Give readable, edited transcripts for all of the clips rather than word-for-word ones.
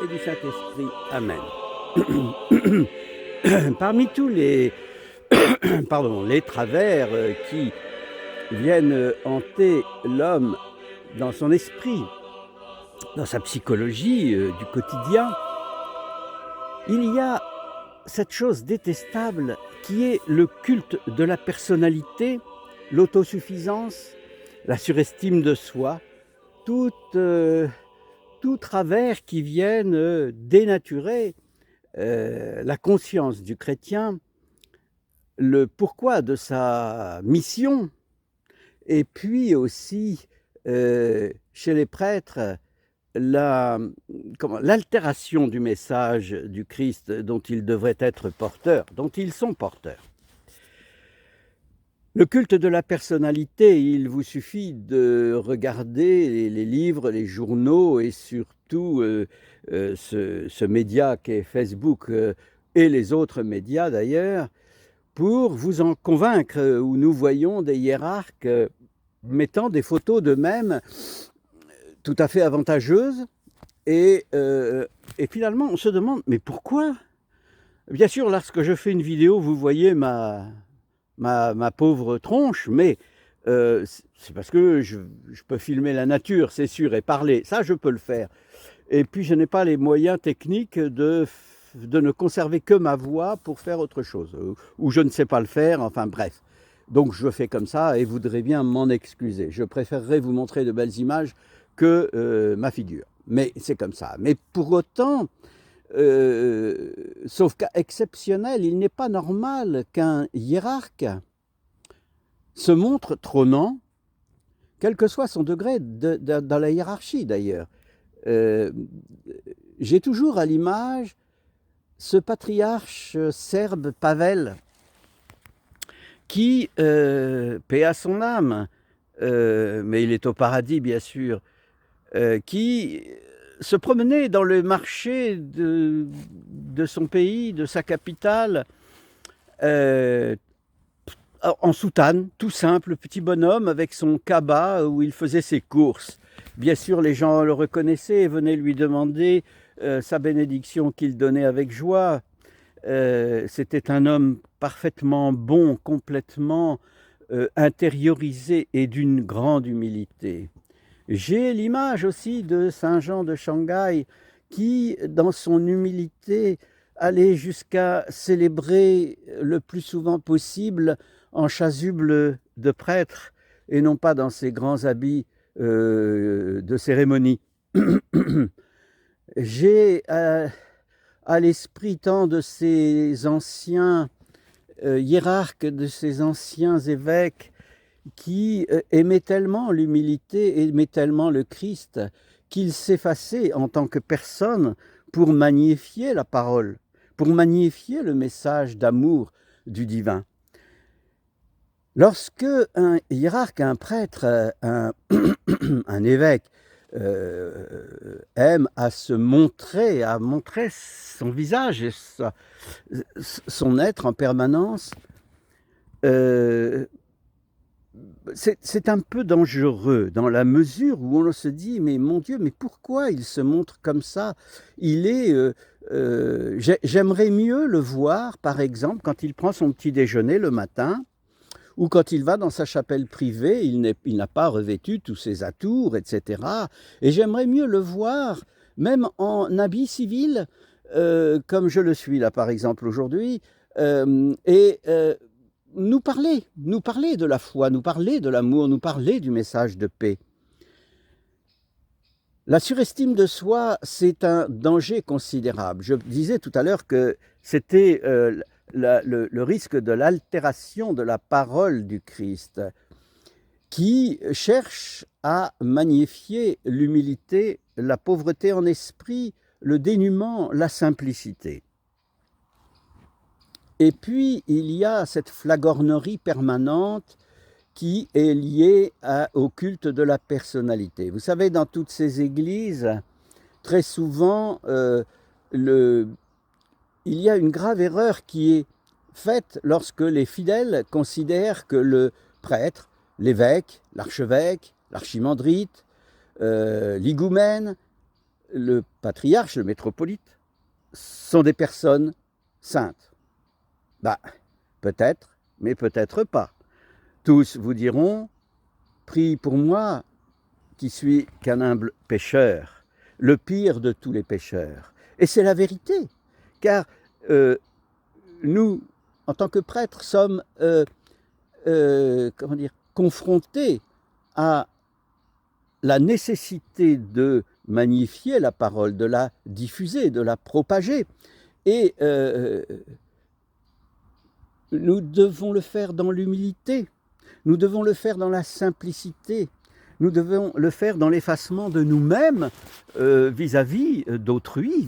et du Saint-Esprit. Amen. Parmi tous les, les travers qui viennent hanter l'homme dans son esprit, dans sa psychologie du quotidien, il y a cette chose détestable qui est le culte de la personnalité, l'autosuffisance, la surestime de soi, tout travers qui viennent dénaturer la conscience du chrétien, le pourquoi de sa mission, et puis aussi chez les prêtres, l'altération du message du Christ dont ils devraient être porteurs, dont ils sont porteurs. Le culte de la personnalité, il vous suffit de regarder les livres, les journaux et surtout ce média qu'est Facebook et les autres médias d'ailleurs, pour vous en convaincre, où nous voyons des hiérarques mettant des photos d'eux-mêmes tout à fait avantageuses et finalement on se demande mais pourquoi ? Bien sûr, lorsque je fais une vidéo, vous voyez ma pauvre tronche, mais c'est parce que je peux filmer la nature, c'est sûr, et parler, ça je peux le faire. Et puis je n'ai pas les moyens techniques de ne conserver que ma voix pour faire autre chose, ou je ne sais pas le faire, enfin bref. Donc je fais comme ça et vous voudrez bien m'en excuser. Je préférerais vous montrer de belles images que ma figure. Mais c'est comme ça. Mais pour autant, sauf cas exceptionnel, il n'est pas normal qu'un hiérarque se montre trônant, quel que soit son degré dans la hiérarchie d'ailleurs. J'ai toujours à l'image ce patriarche serbe Pavel, qui, paix à son âme, mais il est au paradis bien sûr, qui se promenait dans le marché de son pays, de sa capitale, en soutane, tout simple, petit bonhomme avec son cabas où il faisait ses courses. Bien sûr, les gens le reconnaissaient et venaient lui demander sa bénédiction qu'il donnait avec joie. C'était un homme parfaitement bon, complètement intériorisé et d'une grande humilité. J'ai l'image aussi de Saint Jean de Shanghai qui, dans son humilité, allait jusqu'à célébrer le plus souvent possible en chasuble de prêtre et non pas dans ses grands habits de cérémonie. J'ai à l'esprit tant de ces anciens hiérarques, de ces anciens évêques qui aimaient tellement l'humilité, aimaient tellement le Christ, qu'ils s'effaçaient en tant que personne pour magnifier la parole, pour magnifier le message d'amour du divin. Lorsque un hiérarque, un prêtre, un évêque aime à se montrer, à montrer son visage et son être en permanence, c'est un peu dangereux dans la mesure où on se dit mais mon Dieu, mais pourquoi il se montre comme ça ? Il est, j'aimerais mieux le voir par exemple quand il prend son petit déjeuner le matin, ou quand il va dans sa chapelle privée, il n'a pas revêtu tous ses atours, etc. Et j'aimerais mieux le voir, même en habit civil, comme je le suis là par exemple aujourd'hui, nous parler de la foi, nous parler de l'amour, nous parler du message de paix. La surestime de soi, c'est un danger considérable. Je disais tout à l'heure que c'était le risque de l'altération de la parole du Christ, qui cherche à magnifier l'humilité, la pauvreté en esprit, le dénuement, la simplicité. Et puis, il y a cette flagornerie permanente qui est liée au culte de la personnalité. Vous savez, dans toutes ces églises, très souvent, il y a une grave erreur qui est faite lorsque les fidèles considèrent que le prêtre, l'évêque, l'archevêque, l'archimandrite, l'higoumène le patriarche, le métropolite, sont des personnes saintes. Bah, peut-être, mais peut-être pas. Tous vous diront, prie pour moi qui suis qu'un humble pécheur, le pire de tous les pécheurs. Et c'est la vérité, car nous, en tant que prêtres, sommes confrontés à la nécessité de magnifier la parole, de la diffuser, de la propager. Et nous devons le faire dans l'humilité, nous devons le faire dans la simplicité, nous devons le faire dans l'effacement de nous-mêmes vis-à-vis d'autrui,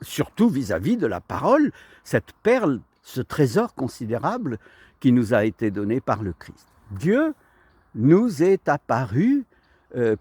surtout vis-à-vis de la parole, cette perle, ce trésor considérable qui nous a été donné par le Christ. Dieu nous est apparu,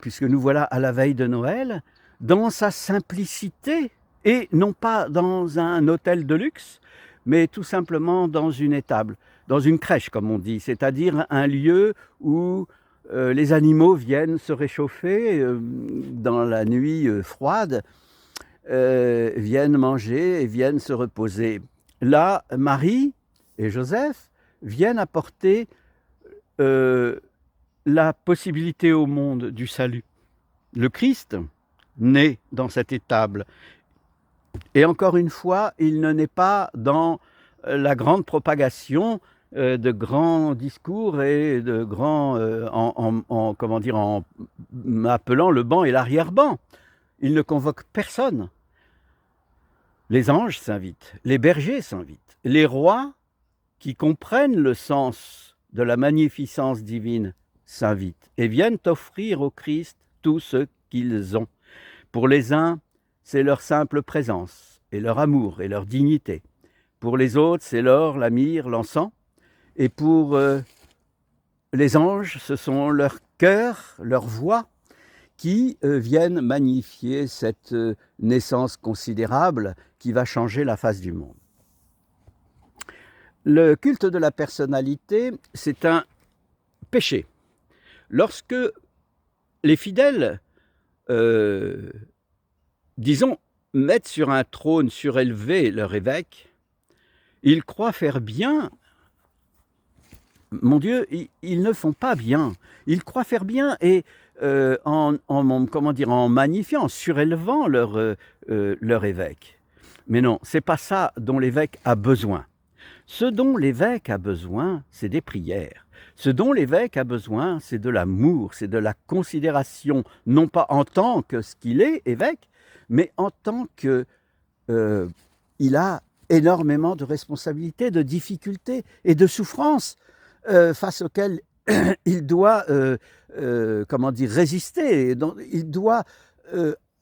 puisque nous voilà à la veille de Noël, dans sa simplicité, et non pas dans un hôtel de luxe, mais tout simplement dans une étable, dans une crèche, comme on dit, c'est-à-dire un lieu où les animaux viennent se réchauffer dans la nuit froide, viennent manger et viennent se reposer. Là, Marie et Joseph viennent apporter la possibilité au monde du salut. Le Christ naît dans cette étable. Et encore une fois, il ne naît pas dans la grande propagation de grands discours et de grands, en appelant le banc et l'arrière-banc. Il ne convoque personne. Les anges s'invitent, les bergers s'invitent, les rois qui comprennent le sens de la magnificence divine s'invitent et viennent offrir au Christ tout ce qu'ils ont. Pour les uns, c'est leur simple présence et leur amour et leur dignité. Pour les autres, c'est l'or, la myrrhe, l'encens. Et pour les anges, ce sont leur cœur, leur voix qui viennent magnifier cette naissance considérable qui va changer la face du monde. Le culte de la personnalité, c'est un péché. Lorsque les fidèles, mettent sur un trône surélevé leur évêque, ils croient faire bien. Mon Dieu, ils ne font pas bien. Ils croient faire bien et en magnifiant, en surélevant leur évêque. Mais non, c'est pas ça dont l'évêque a besoin. Ce dont l'évêque a besoin, c'est des prières. Ce dont l'évêque a besoin, c'est de l'amour, c'est de la considération, non pas en tant que ce qu'il est, évêque, mais en tant que il a énormément de responsabilités, de difficultés et de souffrances face auxquelles il doit résister. Il doit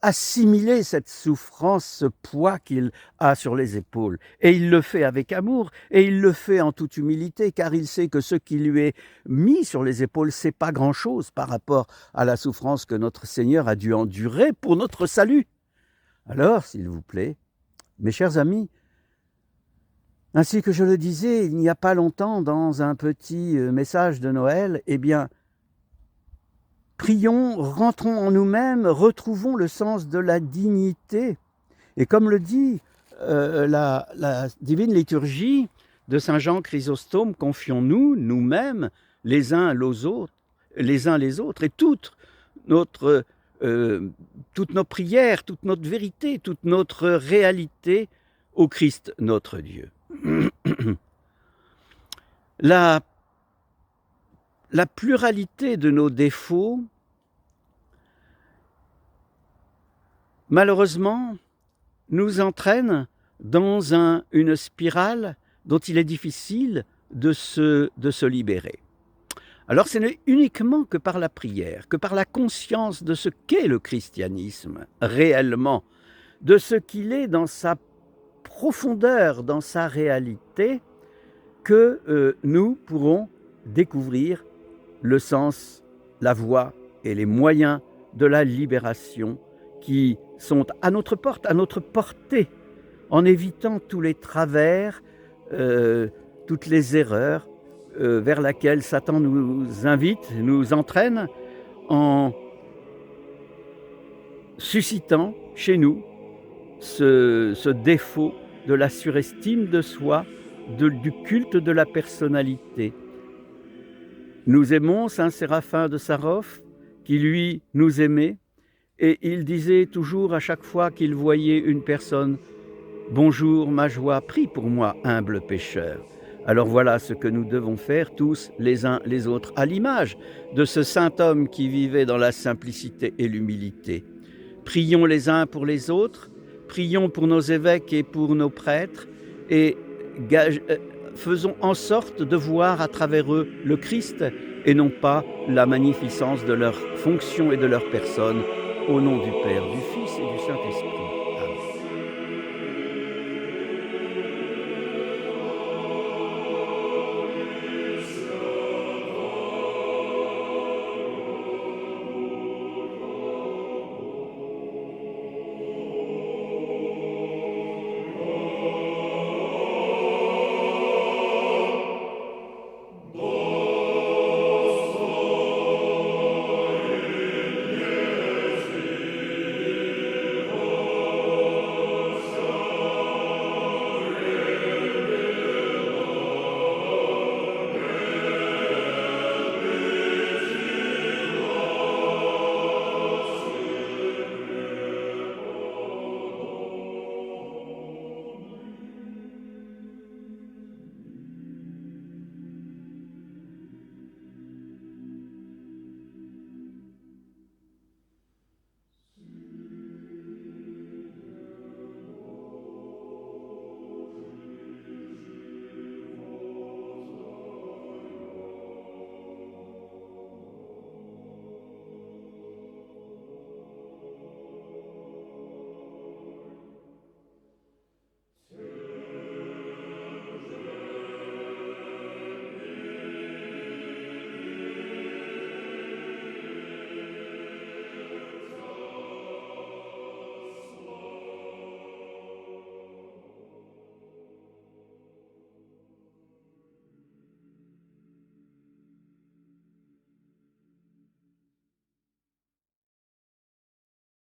assimiler cette souffrance, ce poids qu'il a sur les épaules. Et il le fait avec amour, et il le fait en toute humilité, car il sait que ce qui lui est mis sur les épaules, c'est pas grand-chose par rapport à la souffrance que notre Seigneur a dû endurer pour notre salut. Alors, s'il vous plaît, mes chers amis, ainsi que je le disais il n'y a pas longtemps dans un petit message de Noël, eh bien, prions, rentrons en nous-mêmes, retrouvons le sens de la dignité. Et comme le dit la divine liturgie de Saint Jean Chrysostome, confions-nous, nous-mêmes, les uns les autres, et toutes nos prières, toute notre vérité, toute notre réalité au Christ notre Dieu. La pluralité de nos défauts, malheureusement, nous entraîne dans une spirale dont il est difficile de se libérer. Alors ce n'est uniquement que par la prière, que par la conscience de ce qu'est le christianisme réellement, de ce qu'il est dans sa profondeur, dans sa réalité, que nous pourrons découvrir le sens, la voie et les moyens de la libération qui sont à notre porte, à notre portée, en évitant tous les travers, toutes les erreurs vers laquelle Satan nous invite, nous entraîne, en suscitant chez nous ce défaut de la surestime de soi, du culte de la personnalité. Nous aimons saint Séraphin de Sarov, qui lui nous aimait, et il disait toujours à chaque fois qu'il voyait une personne: «Bonjour ma joie, prie pour moi, humble pécheur». Alors voilà ce que nous devons faire tous les uns les autres, à l'image de ce saint homme qui vivait dans la simplicité et l'humilité. Prions les uns pour les autres, prions pour nos évêques et pour nos prêtres, et faisons en sorte de voir à travers eux le Christ et non pas la magnificence de leur fonction et de leur personne, au nom du Père, du Fils et du Saint-Esprit.